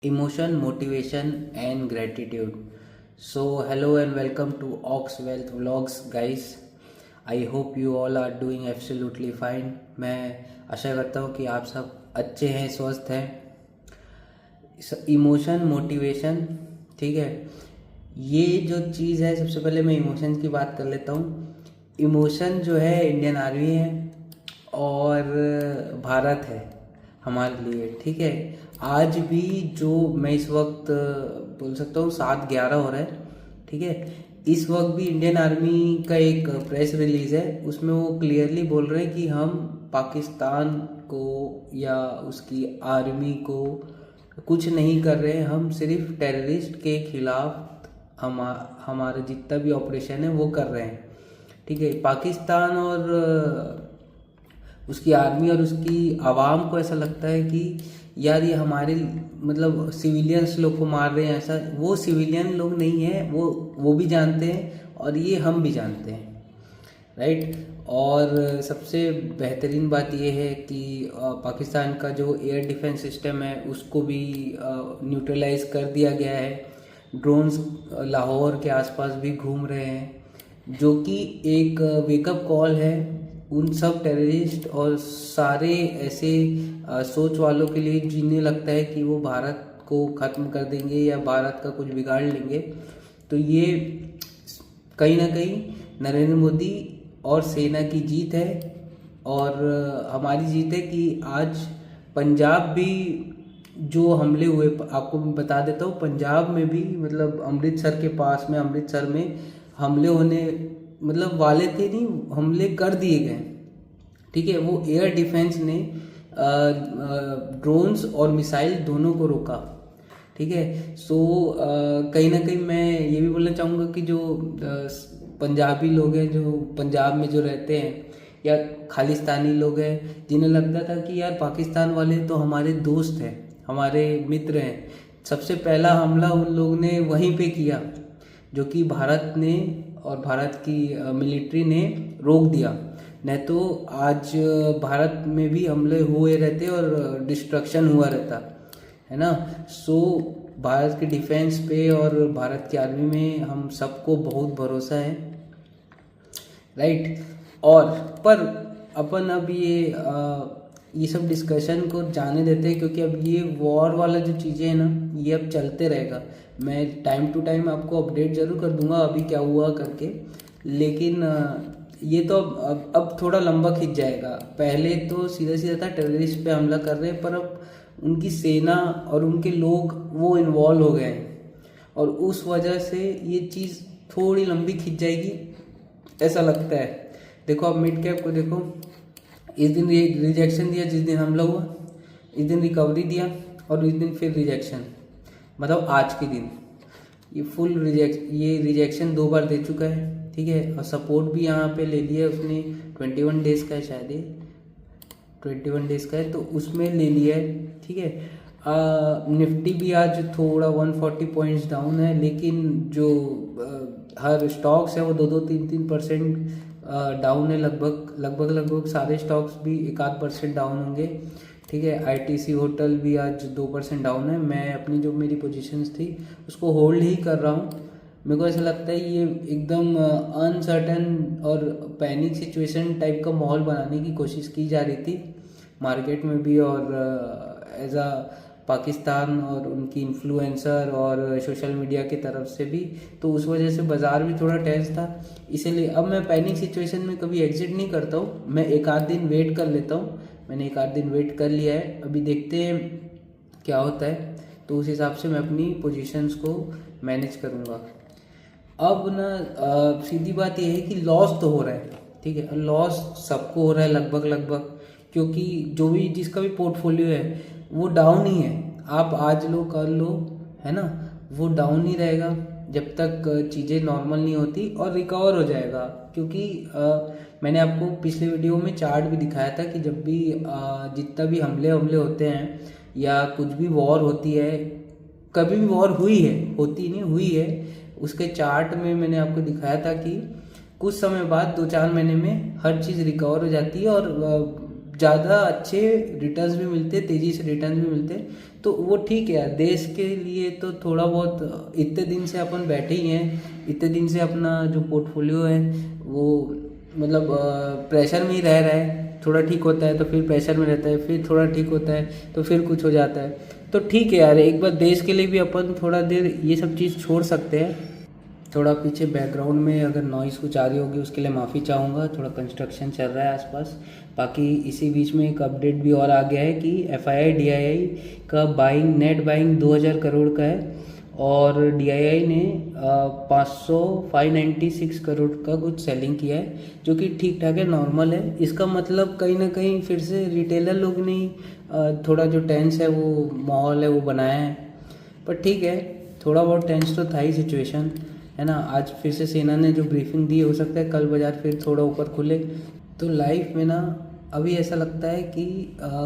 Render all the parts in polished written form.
Emotion, motivation, and gratitude. So, hello and welcome to Ox Wealth Vlogs, guys. I hope you all are doing absolutely fine. मैं आशा करता हूँ कि आप सब अच्छे हैं, स्वस्थ हैं. इमोशन, मोटिवेशन, ठीक है. ये जो चीज़ है, सबसे पहले मैं इमोशन की बात कर लेता हूँ. इमोशन जो है इंडियन आर्मी है और भारत है हमारे लिए, ठीक है. आज भी जो मैं इस वक्त बोल सकता हूँ 7:11 हो रहा है, ठीक है. इस वक्त भी इंडियन आर्मी का एक प्रेस रिलीज है, उसमें वो क्लियरली बोल रहे हैं कि हम पाकिस्तान को या उसकी आर्मी को कुछ नहीं कर रहे हैं. हम सिर्फ टेररिस्ट के खिलाफ हमारा जितना भी ऑपरेशन है वो कर रहे हैं, ठीक है. पाकिस्तान और उसकी आर्मी और उसकी आवाम को ऐसा लगता है कि यार ये हमारे मतलब सिविलियंस लोग को मार रहे हैं. ऐसा वो सिविलियन लोग नहीं है, वो भी जानते हैं और ये हम भी जानते हैं, राइट. और सबसे बेहतरीन बात ये है कि पाकिस्तान का जो एयर डिफेंस सिस्टम है उसको भी न्यूट्रलाइज कर दिया गया है. ड्रोन्स लाहौर के आसपास भी घूम रहे हैं, जो कि एक वेकअप कॉल है उन सब टेररिस्ट और सारे ऐसे सोच वालों के लिए जिन्हें लगता है कि वो भारत को ख़त्म कर देंगे या भारत का कुछ बिगाड़ लेंगे. तो ये कहीं ना कहीं नरेंद्र मोदी और सेना की जीत है और हमारी जीत है कि आज पंजाब भी जो हमले हुए, आपको मैं बता देता हूँ, पंजाब में भी मतलब अमृतसर के पास में, अमृतसर में हमले होने मतलब वाले थे, नहीं हमले कर दिए गए, ठीक है. वो एयर डिफेंस ने ड्रोन्स और मिसाइल दोनों को रोका, ठीक है. सो कहीं ना कहीं मैं ये भी बोलना चाहूँगा कि जो पंजाबी लोग हैं, जो पंजाब में जो रहते हैं, या खालिस्तानी लोग हैं जिन्हें लगता था कि यार पाकिस्तान वाले तो हमारे दोस्त हैं, हमारे मित्र हैं, सबसे पहला हमला उन लोग ने वहीं पे किया, जो कि भारत ने और भारत की मिलिट्री ने रोक दिया. नहीं तो आज भारत में भी हमले हुए रहते और डिस्ट्रक्शन हुआ रहता है ना. सो भारत के डिफेंस पे और भारत की आर्मी में हम सबको बहुत भरोसा है, राइट. और पर अपन अब ये सब डिस्कशन को जाने देते हैं, क्योंकि अब ये वॉर वाला जो चीज़ें हैं ना, ये अब चलते रहेगा. मैं टाइम टू टाइम आपको अपडेट ज़रूर कर दूंगा अभी क्या हुआ करके, लेकिन ये तो अब थोड़ा लंबा खिंच जाएगा. पहले तो सीधा सीधा था टेररिस्ट पे हमला कर रहे हैं, पर अब उनकी सेना और उनके लोग वो इन्वॉल्व हो गए हैं और उस वजह से ये चीज़ थोड़ी लंबी खिंच जाएगी ऐसा लगता है. देखो आप मिड कैप को देखो, इस दिन रिजेक्शन दिया, जिस दिन हमला हुआ इस दिन रिकवरी दिया और इस दिन फिर रिजेक्शन, मतलब आज के दिन ये रिजेक्शन 2 बार दे चुका है, ठीक है. और सपोर्ट भी यहाँ पे ले लिया उसने, 21 डेज का है शायद, ये 21 डेज का है, तो उसमें ले लिया है, ठीक है. निफ्टी भी आज थोड़ा 140 पॉइंट्स डाउन है, लेकिन जो हर स्टॉक्स है वो 2-3% डाउन है. लगभग सारे स्टॉक्स भी 1-8% डाउन होंगे, ठीक है. आईटीसी होटल भी आज 2% डाउन है. मैं अपनी जो मेरी पोजीशंस थी उसको होल्ड ही कर रहा हूँ. मेरे को ऐसा लगता है ये एकदम अनसर्टन और पैनिक सिचुएशन टाइप का माहौल बनाने की कोशिश की जा रही थी मार्केट में भी, और एज अ पाकिस्तान और उनकी इन्फ्लुएंसर और सोशल मीडिया की तरफ से भी, तो उस वजह से बाज़ार भी थोड़ा टेंस था. इसीलिए अब मैं पैनिक सिचुएशन में कभी एग्जिट नहीं करता हूँ, मैं 1-8 दिन वेट कर लेता हूँ. मैंने 1-8 दिन वेट कर लिया है, अभी देखते हैं क्या होता है, तो उस हिसाब से मैं अपनी पोजीशंस को मैनेज करूँगा. अब ना सीधी बात यह है कि लॉस तो हो रहा है, ठीक है. लॉस सबको हो रहा है लगभग, क्योंकि जो भी जिसका भी पोर्टफोलियो है वो डाउन ही है. आप आज लो कर लो, है ना, वो डाउन ही रहेगा जब तक चीज़ें नॉर्मल नहीं होती, और रिकवर हो जाएगा. क्योंकि मैंने आपको पिछले वीडियो में चार्ट भी दिखाया था कि जब भी जितना भी हमले होते हैं या कुछ भी वॉर होती है, कभी भी वॉर हुई है, होती नहीं हुई है, उसके चार्ट में मैंने आपको दिखाया था कि कुछ समय बाद 2-4 महीने में हर चीज़ रिकवर हो जाती है और ज़्यादा अच्छे रिटर्न्स भी मिलते, तेज़ी से रिटर्न्स भी मिलते। तो वो ठीक है यार, देश के लिए तो थोड़ा बहुत, इतने दिन से अपन बैठे ही हैं, इतने दिन से अपना जो पोर्टफोलियो है वो मतलब प्रेशर में ही रह रहा है। थोड़ा ठीक होता है तो फिर प्रेशर में रहता है, फिर थोड़ा ठीक होता है तो फिर कुछ हो जाता है। तो ठीक है यार, एक बार देश के लिए भी अपन थोड़ा देर ये सब चीज़ छोड़ सकते हैं। थोड़ा पीछे बैकग्राउंड में अगर नॉइज़ कुछ आ रही होगी उसके लिए माफ़ी चाहूँगा, थोड़ा कंस्ट्रक्शन चल रहा है आसपास। बाकी इसी बीच में एक अपडेट भी और आ गया है कि FII-DII का बाइंग, नेट बाइंग 2000 करोड़ का है और DII ने 596 करोड़ का कुछ सेलिंग किया है, जो कि ठीक ठाक है, नॉर्मल है। इसका मतलब कहीं ना कहीं फिर से रिटेलर लोग ने थोड़ा जो टेंस है वो माहौल है वो बनाया है। पर ठीक है, थोड़ा बहुत टेंस तो था ही सिचुएशन, है ना। आज फिर से सेना ने जो ब्रीफिंग दी, हो सकता है कल बाजार फिर थोड़ा ऊपर खुले। तो लाइफ में ना अभी ऐसा लगता है कि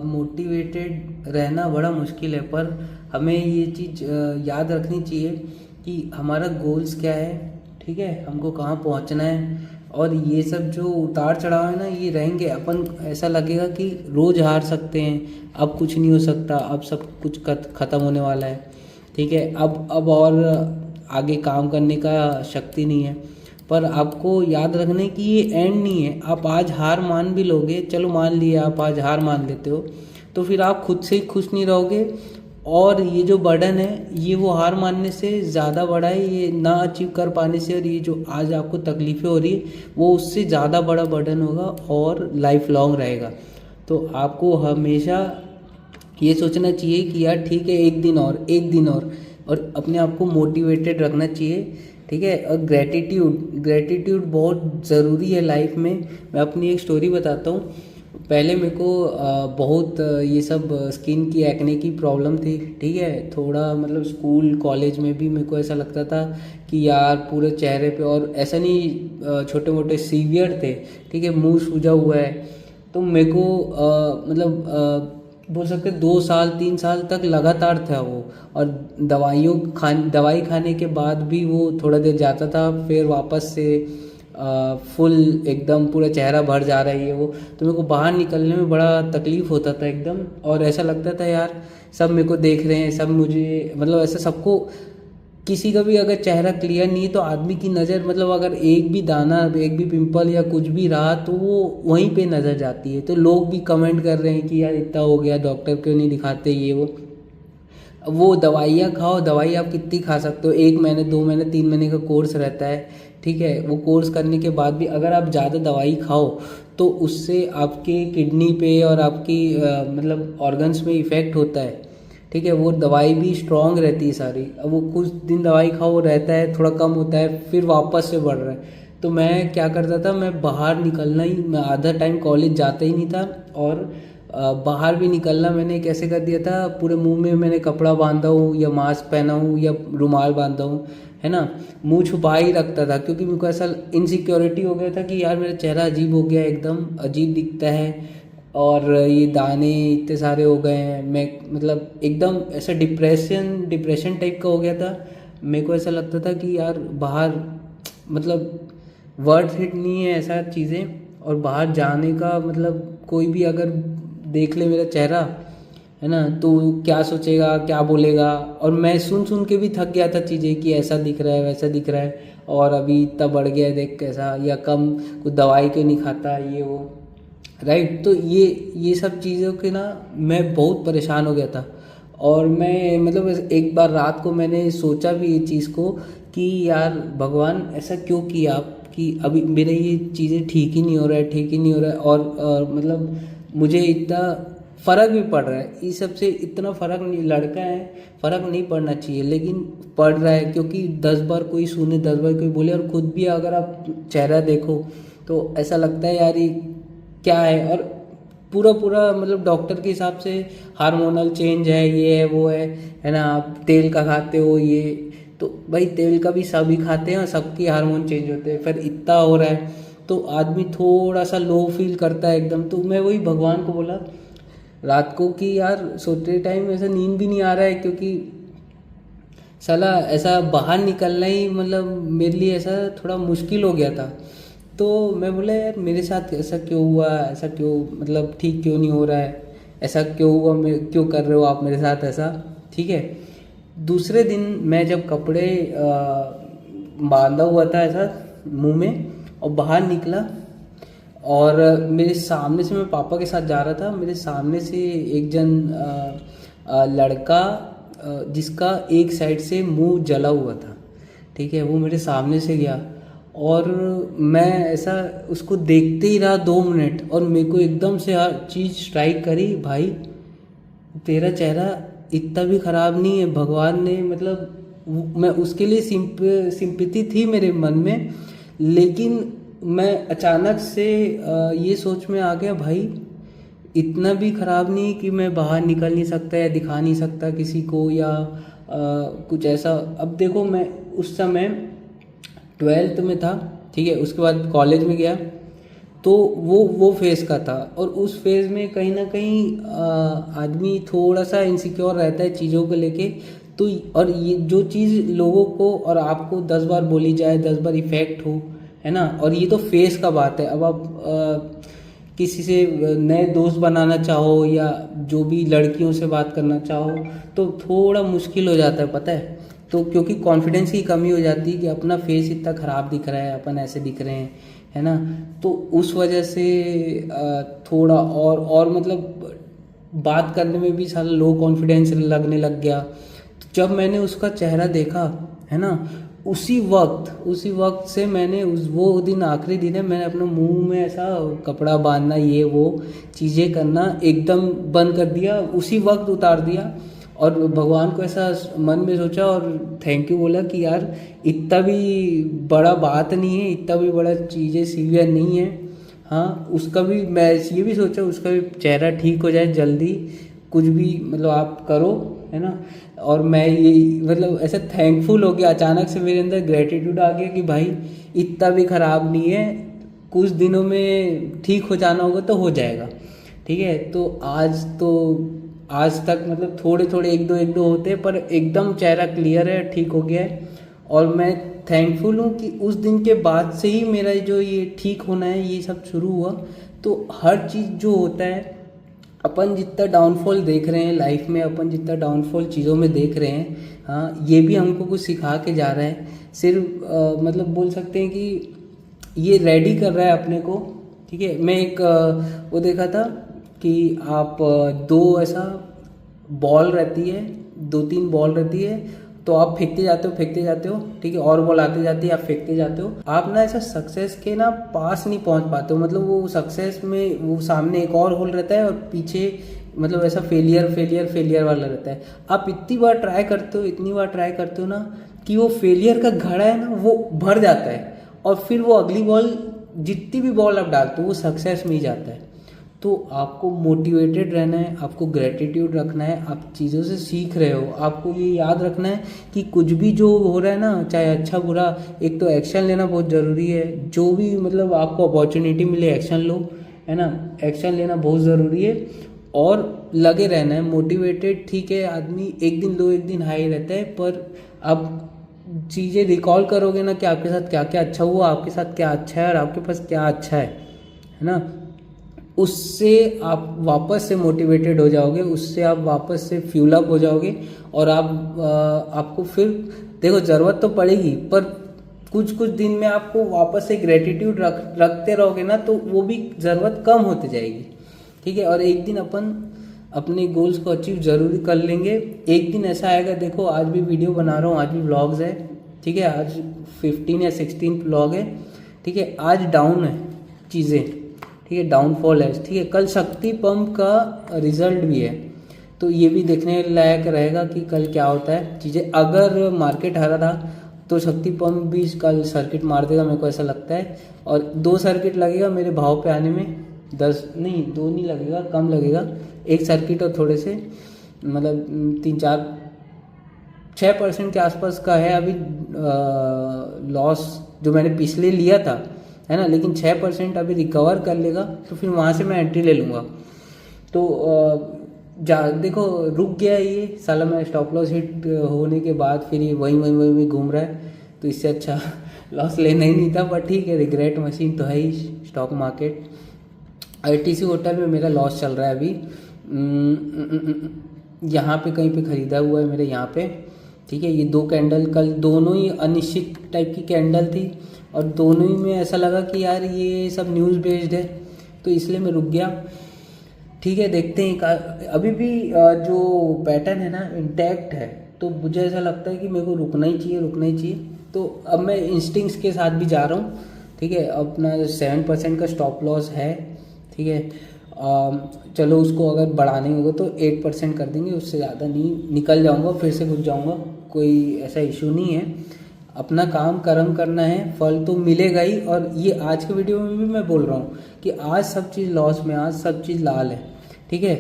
मोटिवेटेड रहना बड़ा मुश्किल है, पर हमें ये चीज़ याद रखनी चाहिए कि हमारा गोल्स क्या है, ठीक है, हमको कहाँ पहुँचना है। और ये सब जो उतार चढ़ाव है ना, ये रहेंगे। अपन ऐसा लगेगा कि रोज़ हार सकते हैं, अब कुछ नहीं हो सकता, अब सब कुछ ख़त्म होने वाला है, ठीक है, अब और आगे काम करने का शक्ति नहीं है। पर आपको याद रखना है कि ये एंड नहीं है। आप आज हार मान भी लोगे, चलो मान लिए आप आज हार मान लेते हो, तो फिर आप खुद से ही खुश नहीं रहोगे। और ये जो बर्डन है ये वो हार मानने से ज़्यादा बड़ा है, ये ना अचीव कर पाने से। और ये जो आज आपको तकलीफ़ें हो रही है वो उससे ज़्यादा बड़ा बर्डन होगा और लाइफ लॉन्ग रहेगा। तो आपको हमेशा ये सोचना चाहिए कि यार ठीक है, एक दिन और, एक दिन और अपने आप को मोटिवेटेड रखना चाहिए, ठीक है। और ग्रेटिट्यूड बहुत ज़रूरी है लाइफ में। मैं अपनी एक स्टोरी बताता हूँ। पहले मेरे को बहुत ये सब स्किन की, एक्ने की प्रॉब्लम थी, ठीक है। थोड़ा मतलब स्कूल कॉलेज में भी मेरे को ऐसा लगता था कि यार पूरे चेहरे पे, और ऐसा नहीं छोटे मोटे सीवियर थे, ठीक है, मुंह सूजा हुआ है। तो मेरे को मतलब बोल सकते 2 साल 3 साल तक लगातार था वो। और दवाई खाने के बाद भी वो थोड़ा देर जाता था, फिर वापस से फुल एकदम पूरा चेहरा भर जा रहा है ये वो। तो मेरे को बाहर निकलने में बड़ा तकलीफ़ होता था एकदम। और ऐसा लगता था यार सब मेरे को देख रहे हैं, सब मुझे, मतलब ऐसा सबको, किसी का भी अगर चेहरा क्लियर नहीं तो आदमी की नज़र, मतलब अगर एक भी दाना, एक भी पिंपल या कुछ भी रहा तो वो वहीं पे नज़र जाती है। तो लोग भी कमेंट कर रहे हैं कि यार इतना हो गया, डॉक्टर क्यों नहीं दिखाते, ये वो दवाइयाँ खाओ। दवाई आप कितनी खा सकते हो, 1 महीने 2 महीने 3 महीने का कोर्स रहता है, ठीक है। वो कोर्स करने के बाद भी अगर आप ज़्यादा दवाई खाओ तो उससे आपके किडनी पे और आपकी मतलब ऑर्गन्स में इफ़ेक्ट होता है, ठीक है। वो दवाई भी स्ट्रॉन्ग रहती है सारी। अब वो कुछ दिन दवाई खाओ रहता है, थोड़ा कम होता है, फिर वापस से बढ़ रहा है। तो मैं क्या करता था, मैं बाहर निकलना ही, मैं आधा टाइम कॉलेज जाता ही नहीं था। और बाहर भी निकलना मैंने कैसे कर दिया था, पूरे मुंह में मैंने कपड़ा बांधा हूँ या मास्क पहना हूँ या रुमाल बांधा हूँ, है ना। मुंह छुपा ही रखता था क्योंकि मेरे को ऐसा इनसिक्योरिटी हो गया था कि यार मेरा चेहरा अजीब हो गया, एकदम अजीब दिखता है और ये दाने इतने सारे हो गए हैं। मैं मतलब एकदम ऐसा डिप्रेशन टाइप का हो गया था। मेरे को ऐसा लगता था कि यार बाहर मतलब वर्थ इट नहीं है ऐसा चीज़ें। और बाहर जाने का मतलब कोई भी अगर देख ले मेरा चेहरा, है ना, तो क्या सोचेगा, क्या बोलेगा। और मैं सुन के भी थक गया था चीज़ें कि ऐसा दिख रहा है, वैसा दिख रहा है, और अभी इतना बढ़ गया है देख कैसा, या कम, कुछ दवाई क्यों नहीं खाता, ये वो, राइट। तो ये सब चीज़ों के ना मैं बहुत परेशान हो गया था। और मैं मतलब एक बार रात को मैंने सोचा भी ये चीज़ को कि यार भगवान ऐसा क्यों किया आप, कि अभी मेरे ये चीज़ें ठीक ही नहीं हो रहा है, ठीक ही नहीं हो रहा है। और मतलब मुझे इतना फ़र्क भी पड़ रहा है, इस सब से इतना फ़र्क नहीं, लड़का है, फ़र्क नहीं पड़ना चाहिए लेकिन पड़ रहा है। क्योंकि 10 बार कोई सुने, 10 बार कोई बोले, और ख़ुद भी अगर आप चेहरा देखो तो ऐसा लगता है यार ये क्या है। और पूरा मतलब डॉक्टर के हिसाब से हार्मोनल चेंज है, ये है वो है ना। आप तेल का खाते हो, ये तो भाई तेल का भी सभी खाते हैं और सबके हार्मोन चेंज होते हैं, फिर इतना हो रहा है तो आदमी थोड़ा सा लो फील करता है एकदम। तो मैं वही भगवान को बोला रात को कि यार सोते टाइम ऐसा नींद भी नहीं आ रहा है, क्योंकि साला ऐसा बाहर निकलना ही मतलब मेरे लिए ऐसा थोड़ा मुश्किल हो गया था। तो मैं बोला यार मेरे साथ ऐसा क्यों हुआ, ऐसा क्यों, मतलब ठीक क्यों नहीं हो रहा है, ऐसा क्यों हुआ, मैं क्यों कर रहे हो आप मेरे साथ ऐसा, ठीक है। दूसरे दिन मैं जब कपड़े बांधा हुआ था ऐसा मुंह में और बाहर निकला, और मेरे सामने से, मैं पापा के साथ जा रहा था, मेरे सामने से एक जन लड़का जिसका एक साइड से मुंह जला हुआ था, ठीक है, वो मेरे सामने से गया और मैं ऐसा उसको देखते ही रहा 2 मिनट, और मेरे को एकदम से हर चीज़ स्ट्राइक करी, भाई तेरा चेहरा इतना भी ख़राब नहीं है, भगवान ने मतलब, मैं उसके लिए सिंपैथी थी मेरे मन में, लेकिन मैं अचानक से ये सोच में आ गया, भाई इतना भी ख़राब नहीं कि मैं बाहर निकल नहीं सकता या दिखा नहीं सकता किसी को, या कुछ ऐसा। अब देखो मैं उस समय 12th में था, ठीक है, उसके बाद कॉलेज में गया, तो वो फेज़ का था, और उस फेज़ में कहीं ना कहीं आदमी थोड़ा सा इनसिक्योर रहता है चीज़ों को लेके। तो और ये जो चीज़ लोगों को और आपको 10 बार बोली जाए, 10 बार इफ़ेक्ट हो, है ना, और ये तो फेज़ का बात है। अब आप किसी से नए दोस्त बनाना चाहो या जो भी लड़कियों से बात करना चाहो तो थोड़ा मुश्किल हो जाता है, पता है, तो क्योंकि कॉन्फिडेंस की कमी हो जाती है कि अपना फेस इतना ख़राब दिख रहा है, अपन ऐसे दिख रहे हैं, है ना, तो उस वजह से थोड़ा और मतलब बात करने में भी सारा लो कॉन्फिडेंस लगने लग गया। तो जब मैंने उसका चेहरा देखा, है ना, उसी वक्त से मैंने वो दिन आखिरी दिन है, मैंने अपने मुंह में ऐसा कपड़ा बांधना, ये वो चीज़ें करना एकदम बंद कर दिया, उसी वक्त उतार दिया, और भगवान को ऐसा मन में सोचा और थैंक यू बोला कि यार इतना भी बड़ा बात नहीं है, इतना भी बड़ा चीज़ें सीवियर नहीं है। हाँ, उसका भी मैं ये भी सोचा उसका भी चेहरा ठीक हो जाए जल्दी, कुछ भी मतलब आप करो, है ना। और मैं ये मतलब ऐसा थैंकफुल हो गया, अचानक से मेरे अंदर ग्रेटिट्यूड आ गया कि भाई इतना भी ख़राब नहीं है, कुछ दिनों में ठीक हो जाना होगा तो हो जाएगा, ठीक है। तो आज तक मतलब थोड़े थोड़े एक दो होते हैं, पर एकदम चेहरा क्लियर है, ठीक हो गया है। और मैं थैंकफुल हूँ कि उस दिन के बाद से ही मेरा जो ये ठीक होना है ये सब शुरू हुआ। तो हर चीज़ जो होता है, अपन जितना डाउनफॉल देख रहे हैं लाइफ में, अपन जितना डाउनफॉल चीज़ों में देख रहे हैं, हाँ, ये भी हमको कुछ सिखा के जा रहा है। सिर्फ मतलब बोल सकते हैं कि ये रेडी कर रहा है अपने को, ठीक है। मैं एक वो देखा था कि आप दो ऐसा बॉल रहती है, 2-3 बॉल रहती है, तो आप फेंकते जाते हो, ठीक है, और बॉल आती जाती है, आप फेंकते जाते हो, आप ना ऐसा सक्सेस के ना पास नहीं पहुंच पाते हो, मतलब वो सक्सेस में वो सामने एक और होल रहता है और पीछे मतलब ऐसा फेलियर वाला रहता है। आप इतनी बार ट्राई करते हो ना कि वो फेलियर का घड़ा है ना वो भर जाता है, और फिर वो अगली बॉल, जितनी भी बॉल आप डालते हो वो सक्सेस में ही जाता है। तो आपको मोटिवेटेड रहना है, आपको ग्रेटिट्यूड रखना है, आप चीज़ों से सीख रहे हो, आपको ये याद रखना है कि कुछ भी जो हो रहा है ना, चाहे अच्छा बुरा, एक तो एक्शन लेना बहुत ज़रूरी है। जो भी मतलब आपको अपॉर्चुनिटी मिले एक्शन लो, है ना, एक्शन लेना बहुत ज़रूरी है, और लगे रहना है मोटिवेटेड। ठीक है, आदमी एक दिन दो एक दिन हाई रहता है, पर आप चीज़ें रिकॉल करोगे ना कि आपके साथ क्या क्या अच्छा हुआ, आपके साथ क्या अच्छा है और आपके पास क्या अच्छा है ना, उससे आप वापस से मोटिवेटेड हो जाओगे, उससे आप वापस से फ्यूल अप हो जाओगे, और आपको फिर देखो ज़रूरत तो पड़ेगी, पर कुछ दिन में आपको वापस से ग्रेटिट्यूड रखते रहोगे ना, तो वो भी ज़रूरत कम होती जाएगी, ठीक है। और एक दिन अपन अपने गोल्स को अचीव ज़रूर कर लेंगे। एक दिन ऐसा आएगा, देखो आज भी वीडियो बना रहा हूँ, आज भी व्लॉग्स है, ठीक है, आज 15 या 16 व्लॉग है, ठीक है। आज डाउन है चीज़ें, ठीक है, डाउनफॉल है, ठीक है। कल शक्ति पंप का रिजल्ट भी है, तो ये भी देखने लायक रहेगा कि कल क्या होता है चीज़ें। अगर मार्केट हरा रहा तो शक्ति पंप भी कल सर्किट मार देगा, मेरे को ऐसा लगता है। और 2 सर्किट लगेगा मेरे भाव पे आने में, 2 नहीं लगेगा, कम लगेगा, 1 सर्किट और थोड़े से मतलब 3-4-6% के आसपास का है अभी लॉस जो मैंने पिछले लिया था, है ना, लेकिन 6% अभी रिकवर कर लेगा तो फिर वहाँ से मैं एंट्री ले लूँगा। तो देखो रुक गया ये साला, मैं स्टॉप लॉस हिट होने के बाद फिर ये वही घूम रहा है, तो इससे अच्छा लॉस लेना ही नहीं था, पर ठीक है, रिग्रेट मशीन तो है ही स्टॉक मार्केट। ITC होटल में मेरा लॉस चल रहा है अभी। यहाँ पे कहीं पे ख़रीदा हुआ है मेरे यहाँ पे, ठीक है। ये 2 कैंडल कल दोनों ही अनिश्चित टाइप की कैंडल थी, और दोनों ही में ऐसा लगा कि यार ये सब न्यूज़ बेस्ड है, तो इसलिए मैं रुक गया, ठीक है। देखते हैं, अभी भी जो पैटर्न है ना इंटैक्ट है, तो मुझे ऐसा लगता है कि मेरे को रुकना ही चाहिए। तो अब मैं इंस्टिंक्ट्स के साथ भी जा रहा हूँ, ठीक है। अपना 7% का स्टॉप लॉस है, ठीक है। चलो उसको अगर बढ़ाने होगा तो 8% कर देंगे, उससे ज़्यादा नहीं, निकल जाऊँगा, फिर से घुस जाऊँगा, कोई ऐसा इशू नहीं है। अपना काम कर्म करना है, फल तो मिलेगा ही। और ये आज के वीडियो में भी मैं बोल रहा हूँ कि आज सब चीज़ लॉस में, आज सब चीज़ लाल है, ठीक है।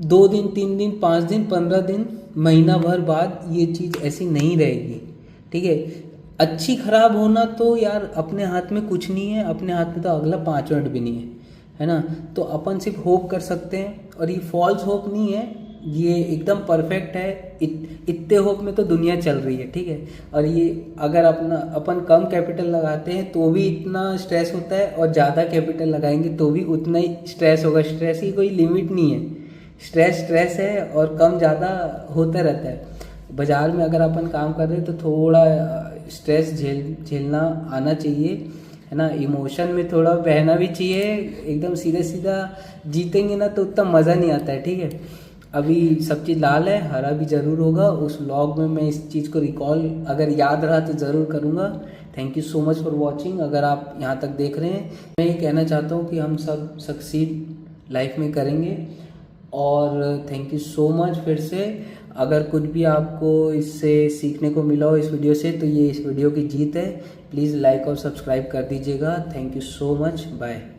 2 दिन, 3 दिन, 5 दिन, 15 दिन, महीना भर बाद ये चीज़ ऐसी नहीं रहेगी, ठीक है। अच्छी खराब होना तो यार अपने हाथ में कुछ नहीं है, अपने हाथ में तो अगला 5 मिनट भी नहीं है ना। तो अपन सिर्फ होप कर सकते हैं, और ये फॉल्स होप नहीं है, ये एकदम परफेक्ट है। इतने होप में तो दुनिया चल रही है, ठीक है। और ये अगर अपन कम कैपिटल लगाते हैं तो भी इतना स्ट्रेस होता है, और ज़्यादा कैपिटल लगाएंगे तो भी उतना ही स्ट्रेस होगा। स्ट्रेस की कोई लिमिट नहीं है, स्ट्रेस है, और कम ज़्यादा होता रहता है। बाज़ार में अगर अपन काम कर रहे हैं तो थोड़ा स्ट्रेस झेलना आना चाहिए, है ना। इमोशन में थोड़ा बहना भी चाहिए, एकदम सीधा जीतेंगे ना तो उतना मज़ा नहीं आता है, ठीक है। अभी सब चीज़ लाल है, हरा भी ज़रूर होगा। उस व्लॉग में मैं इस चीज़ को रिकॉल अगर याद रहा तो ज़रूर करूँगा। Thank you so much for watching. अगर आप यहाँ तक देख रहे हैं, मैं ये कहना चाहता हूँ कि हम सब सक्सीड लाइफ में करेंगे। और थैंक यू सो मच फिर से। अगर कुछ भी आपको इससे सीखने को मिला हो इस वीडियो से, तो ये इस वीडियो की जीत है। प्लीज़ लाइक और सब्सक्राइब कर दीजिएगा। Thank you so much, bye.